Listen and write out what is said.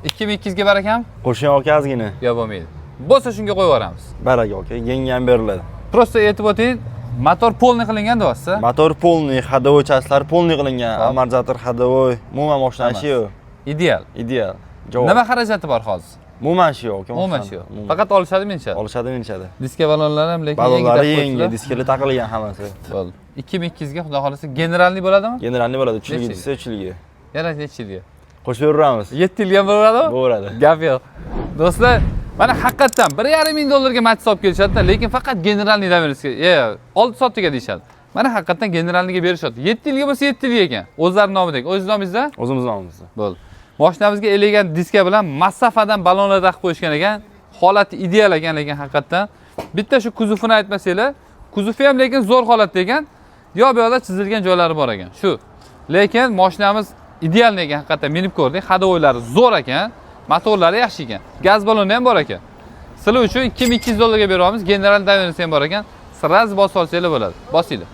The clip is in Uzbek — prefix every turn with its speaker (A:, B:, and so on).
A: 2200 ga barakam?
B: Qo'shing aka ozgina.
A: Yo'q, bo'lmaydi. Bo'lsa shunga qo'yib yuboramiz.
B: Baraka aka, yangi ham beriladi.
A: Prosta aytib o'ting, motor polniy qilingan deyapsiz.
B: Motor polniy, ходовой частьlari polniy qilingan. Amortizator ходовой, umuman mashina shu yo'q.
A: Ideal.
B: Ideal.
A: Nima xarajati bor hozir?
B: Umuman shu yo'q.
A: Umuman shu yo'q. Faqat olishadi, minishadi.
B: Olishadi, minishadi.
A: Diska balonlar ham lekin
B: Balonlari yangi, diskali taqilgan hammasi.
A: Bo'ldi. 2200 ga xudo xolasa generalniy bo'ladimi?
B: Generalniy bo'ladi, 3 desa 3 yilga.
A: Yana necha yilga?
B: Qo'shib beramiz.
A: 7 yilga bo'ladimi?
B: Bo'ladi.
A: Gap yo'q. Do'stlar, mana haqiqatan 1,5 ming dollarga Matiz olib kelishadi, lekin faqat generalniy daverskiga, 6 soatga deyshadi. Mana haqiqatan generalniga berishadi. 7 yilga bo'lsa 7 yil ekan. O'zlari nomidagi. O'z nomingizda?
B: O'zimiz nomimizda.
A: Bo'ldi. Mashinamizga elegan diska bilan massafadan balonlar taqib qo'yishgan ekan. Holati ideal ekan, lekin haqiqatan bitta shu kuzovini aytmasanglar, kuzovi ham lekin zo'r holatda ekan. Bu yoqda chizilgan joylari bor ekan. Shu. Lekin mashinamiz ideal ekan, haqiqatan minib ko'rdik. Ходовойлari zo'r ekan, motorlari yaxshi ekan. Gaz baloni ham bor ekan. Sizlar uchun 2200 dollarga beramiz. General davenisi ham bor ekan. Sraz bosib olsanglar bo'ladi. Bosinglar.